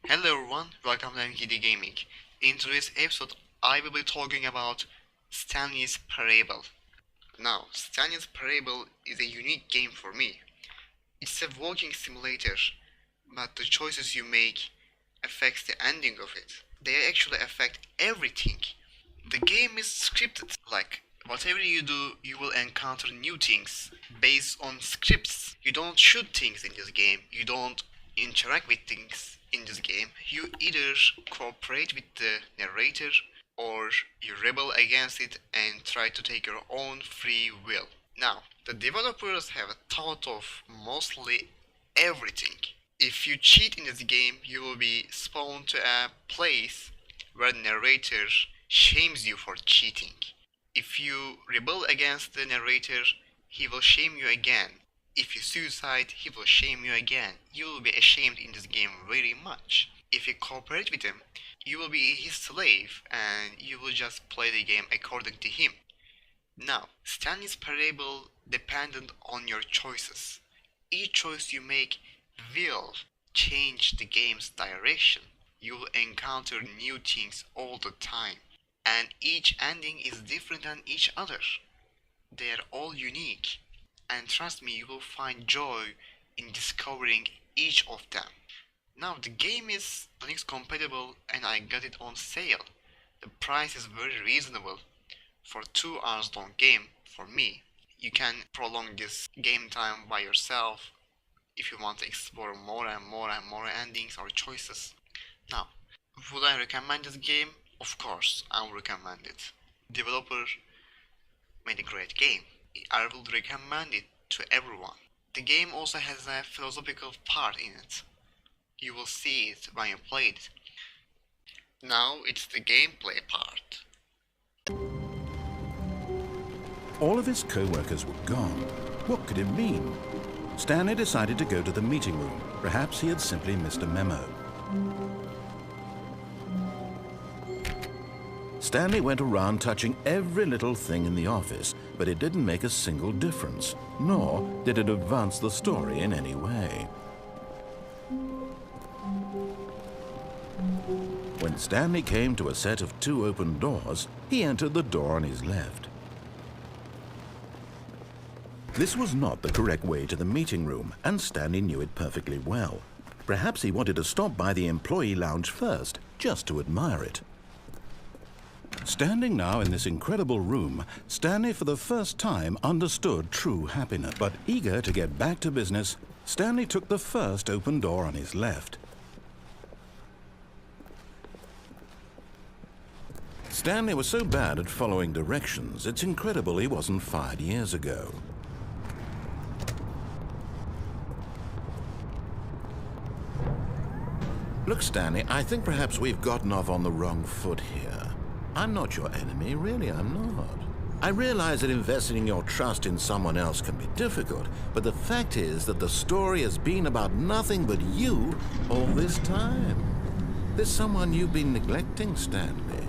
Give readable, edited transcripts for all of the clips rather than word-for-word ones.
Hello everyone, welcome to MKD Gaming. In today's episode, I will be talking about Stanley's Parable. Now, Stanley's Parable is a unique game for me. It's a walking simulator, but the choices you make affects the ending of it. They actually affect everything. The game is scripted, like whatever you do, you will encounter new things based on scripts. You don't shoot things in this game, you don't interact with things in this game. You either cooperate with the narrator or you rebel against it and try to take your own free will. Now, the developers have thought of mostly everything. If you cheat in this game, you will be spawned to a place where the narrator shames you for cheating. If you rebel against the narrator, he will shame you again. If you suicide, he will shame you again. You will be ashamed in this game very much. If you cooperate with him, you will be his slave and you will just play the game according to him. Now, Stanley's Parable dependent on your choices. Each choice you make will change the game's direction. You will encounter new things all the time, and each ending is different than each other. They are all unique, and trust me, you will find joy in discovering each of them. Now, the game is Linux compatible, and I got it on sale. The price is very reasonable. For 2 hours long game, for me, you can prolong this game time by yourself if you want to explore more and more and more endings or choices. Now, would I recommend this game? Of course, I will recommend it. Developer made a great game. I will recommend it to everyone. The game also has a philosophical part in it. You will see it when you play it. Now it's the gameplay part. All of his co-workers were gone. What could it mean? Stanley decided to go to the meeting room. Perhaps he had simply missed a memo. Stanley went around touching every little thing in the office, but it didn't make a single difference, nor did it advance the story in any way. When Stanley came to a set of 2 open doors, he entered the door on his left. This was not the correct way to the meeting room, and Stanley knew it perfectly well. Perhaps he wanted to stop by the employee lounge first, just to admire it. Standing now in this incredible room, Stanley for the first time understood true happiness. But eager to get back to business, Stanley took the first open door on his left. Stanley was so bad at following directions, it's incredible he wasn't fired years ago. Look, Stanley, I think perhaps we've gotten off on the wrong foot here. I'm not your enemy, really, I'm not. I realize that investing your trust in someone else can be difficult, but the fact is that the story has been about nothing but you all this time. There's someone you've been neglecting, Stanley.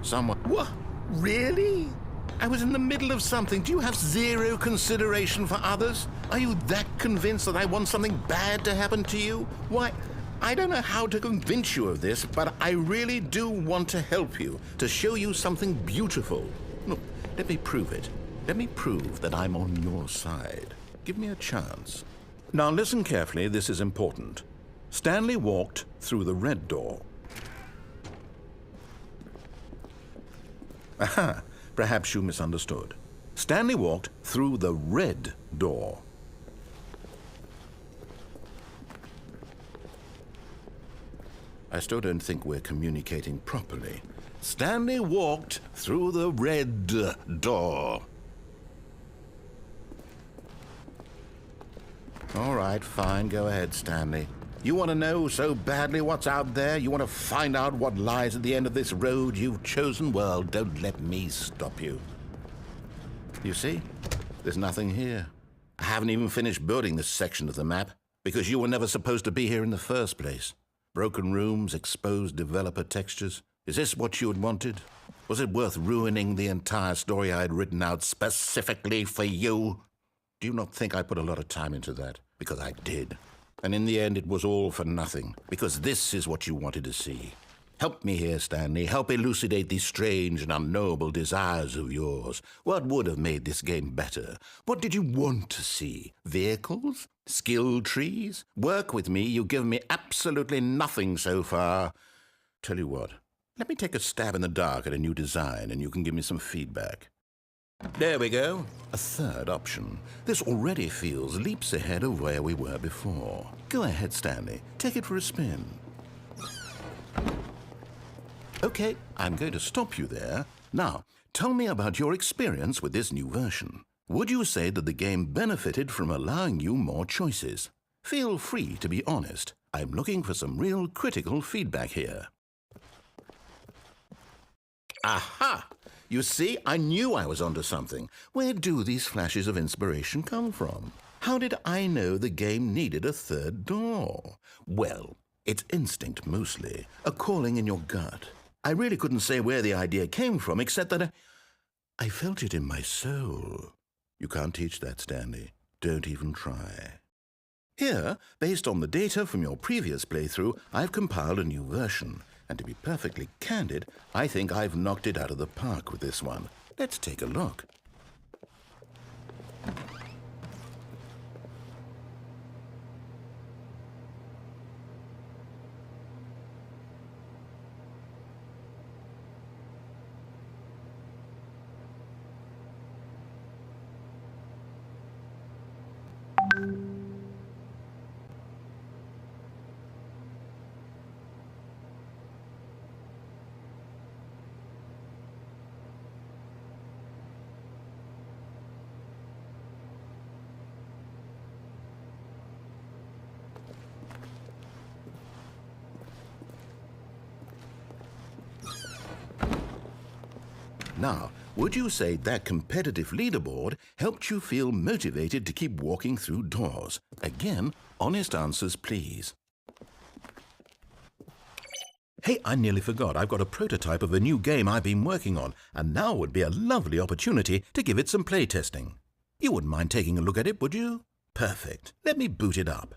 Someone... What? Really? I was in the middle of something. Do you have zero consideration for others? Are you that convinced that I want something bad to happen to you? Why... I don't know how to convince you of this, but I really do want to help you, to show you something beautiful. Look, let me prove it. Let me prove that I'm on your side. Give me a chance. Now listen carefully, this is important. Stanley walked through the red door. Aha, perhaps you misunderstood. Stanley walked through the red door. I still don't think we're communicating properly. Stanley walked through the red door. All right, fine, go ahead, Stanley. You want to know so badly what's out there? You want to find out what lies at the end of this road you've chosen? Well, don't let me stop you. You see, there's nothing here. I haven't even finished building this section of the map because you were never supposed to be here in the first place. Broken rooms, exposed developer textures. Is this what you had wanted? Was it worth ruining the entire story I had written out specifically for you? Do you not think I put a lot of time into that? Because I did. And in the end, it was all for nothing, because this is what you wanted to see. Help me here, Stanley. Help elucidate these strange and unknowable desires of yours. What would have made this game better? What did you want to see? Vehicles? Skill trees? Work with me. You've given me absolutely nothing so far. Tell you what, let me take a stab in the dark at a new design, and you can give me some feedback. There we go. A third option. This already feels leaps ahead of where we were before. Go ahead, Stanley. Take it for a spin. Okay, I'm going to stop you there. Now, tell me about your experience with this new version. Would you say that the game benefited from allowing you more choices? Feel free to be honest. I'm looking for some real critical feedback here. Aha! You see, I knew I was onto something. Where do these flashes of inspiration come from? How did I know the game needed a third door? Well, it's instinct mostly, a calling in your gut. I really couldn't say where the idea came from, except that I felt it in my soul. You can't teach that, Stanley. Don't even try. Here, based on the data from your previous playthrough, I've compiled a new version. And to be perfectly candid, I think I've knocked it out of the park with this one. Let's take a look. Now, would you say that competitive leaderboard helped you feel motivated to keep walking through doors? Again, honest answers, please. Hey, I nearly forgot. I've got a prototype of a new game I've been working on, and now would be a lovely opportunity to give it some playtesting. You wouldn't mind taking a look at it, would you? Perfect. Let me boot it up.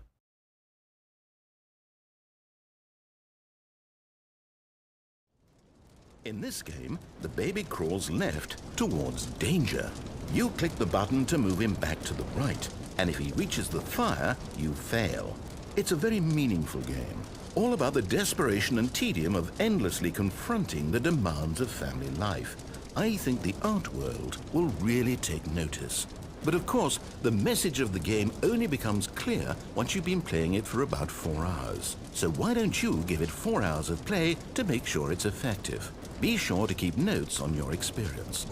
In this game, the baby crawls left towards danger. You click the button to move him back to the right, and if he reaches the fire, you fail. It's a very meaningful game, all about the desperation and tedium of endlessly confronting the demands of family life. I think the art world will really take notice. But of course, the message of the game only becomes clear once you've been playing it for about 4 hours. So why don't you give it 4 hours of play to make sure it's effective? Be sure to keep notes on your experience.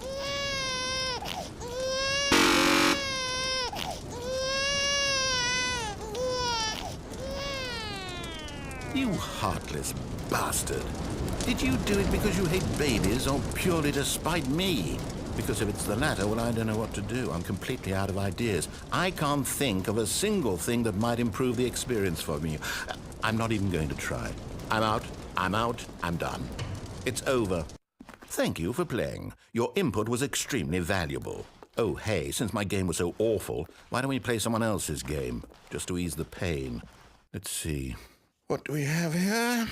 You heartless bastard. Did you do it because you hate babies or purely to spite me? Because if it's the latter, well, I don't know what to do. I'm completely out of ideas. I can't think of a single thing that might improve the experience for me. I'm not even going to try. I'm out, I'm done. It's over. Thank you for playing. Your input was extremely valuable. Oh, hey, since my game was so awful, why don't we play someone else's game, just to ease the pain? Let's see. What do we have here?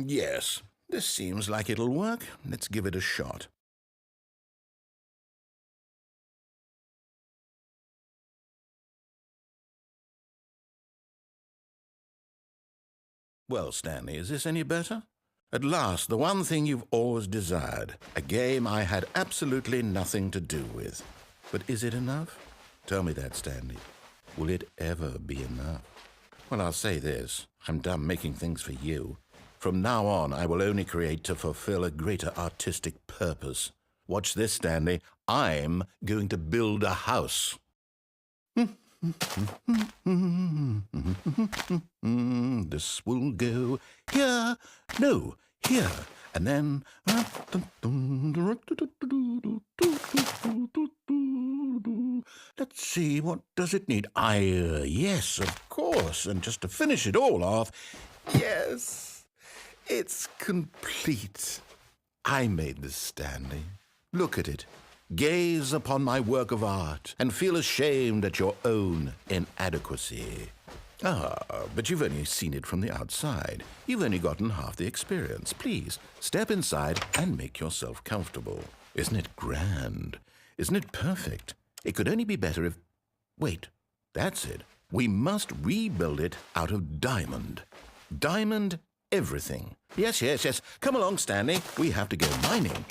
Yes, this seems like it'll work. Let's give it a shot. Well, Stanley, is this any better? At last, the one thing you've always desired. A game I had absolutely nothing to do with. But is it enough? Tell me that, Stanley. Will it ever be enough? Well, I'll say this. I'm done making things for you. From now on, I will only create to fulfill a greater artistic purpose. Watch this, Stanley. I'm going to build a house. This will go here, no, here, and then... Let's see, what does it need? Yes, of course, and just to finish it all off, yes, it's complete. I made this, Stanley. Look at it. Gaze upon my work of art and feel ashamed at your own inadequacy. Ah, but you've only seen it from the outside. You've only gotten half the experience. Please, step inside and make yourself comfortable. Isn't it grand? Isn't it perfect? It could only be better if... Wait, that's it. We must rebuild it out of diamond. Diamond everything. Yes, yes, yes. Come along, Stanley. We have to go mining.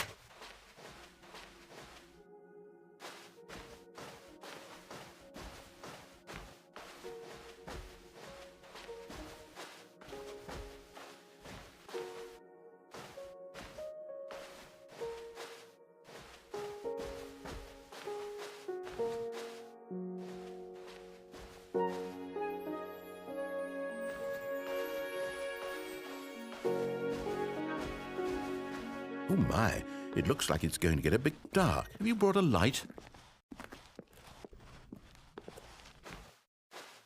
Oh my, it looks like it's going to get a bit dark. Have you brought a light?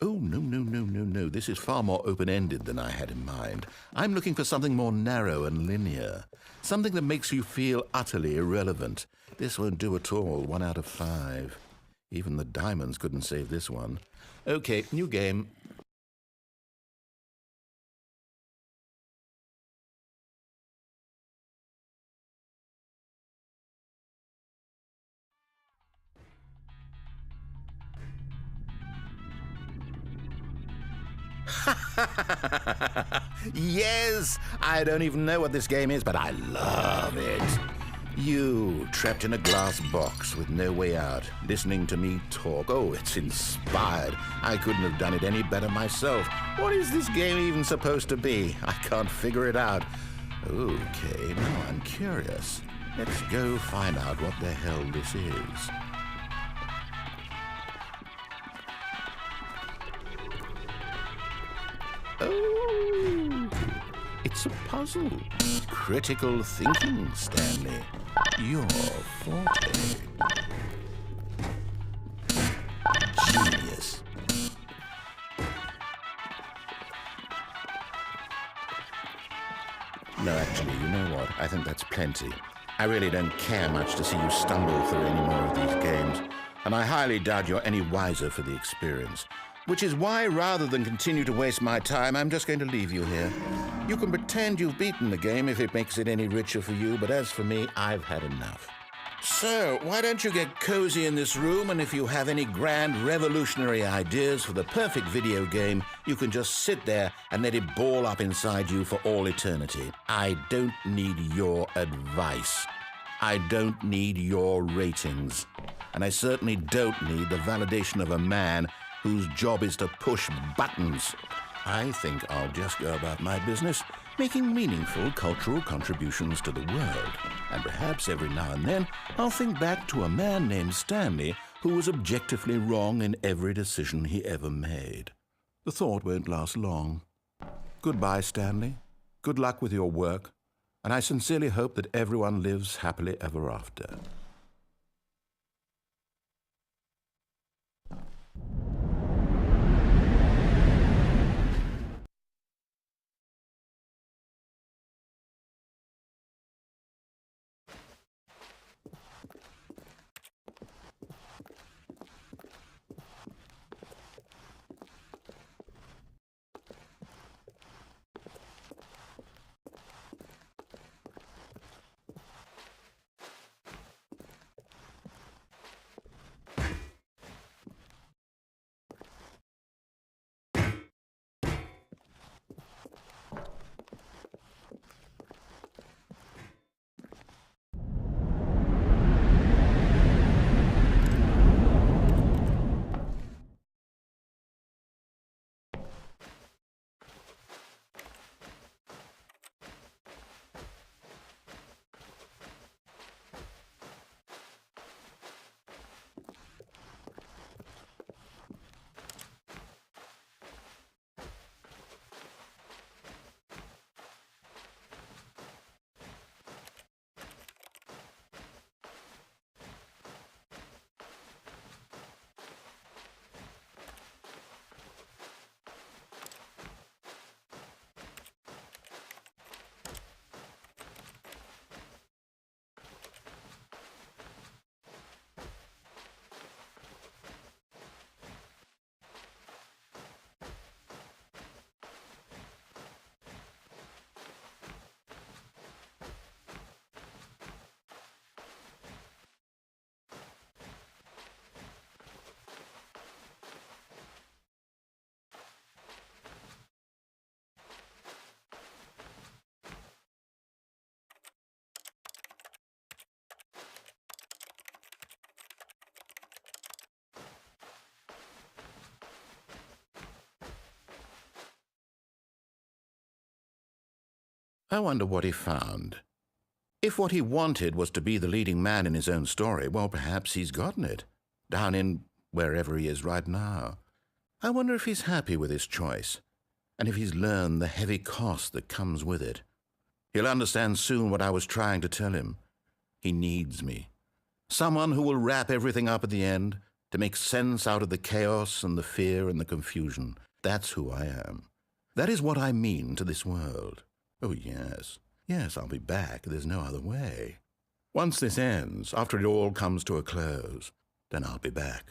Oh, no, no, no, no, no. This is far more open-ended than I had in mind. I'm looking for something more narrow and linear. Something that makes you feel utterly irrelevant. This won't do at all. 1 out of 5. Even the diamonds couldn't save this one. Okay, new game. Yes! I don't even know what this game is, but I love it. You, trapped in a glass box with no way out, listening to me talk. Oh, it's inspired. I couldn't have done it any better myself. What is this game even supposed to be? I can't figure it out. Okay, now I'm curious. Let's go find out what the hell this is. Oh, it's a puzzle. Critical thinking, Stanley. Your forte. Genius. No, actually, you know what? I think that's plenty. I really don't care much to see you stumble through any more of these games, and I highly doubt you're any wiser for the experience. Which is why, rather than continue to waste my time, I'm just going to leave you here. You can pretend you've beaten the game if it makes it any richer for you, but as for me, I've had enough. So, why don't you get cozy in this room, and if you have any grand revolutionary ideas for the perfect video game, you can just sit there and let it ball up inside you for all eternity. I don't need your advice. I don't need your ratings. And I certainly don't need the validation of a man whose job is to push buttons. I think I'll just go about my business, making meaningful cultural contributions to the world. And perhaps every now and then, I'll think back to a man named Stanley who was objectively wrong in every decision he ever made. The thought won't last long. Goodbye, Stanley. Good luck with your work. And I sincerely hope that everyone lives happily ever after. I wonder what he found. If what he wanted was to be the leading man in his own story, well, perhaps he's gotten it, down in wherever he is right now. I wonder if he's happy with his choice, and if he's learned the heavy cost that comes with it. He'll understand soon what I was trying to tell him. He needs me. Someone who will wrap everything up at the end, to make sense out of the chaos and the fear and the confusion. That's who I am. That is what I mean to this world. Oh, yes. Yes, I'll be back. There's no other way. Once this ends, after it all comes to a close, then I'll be back.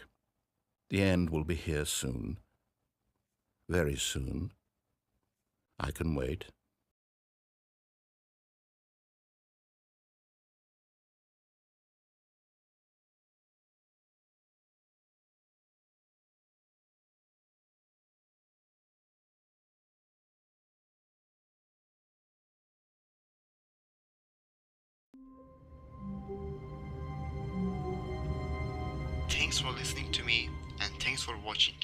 The end will be here soon. Very soon. I can wait. Thanks for listening to me, and thanks for watching.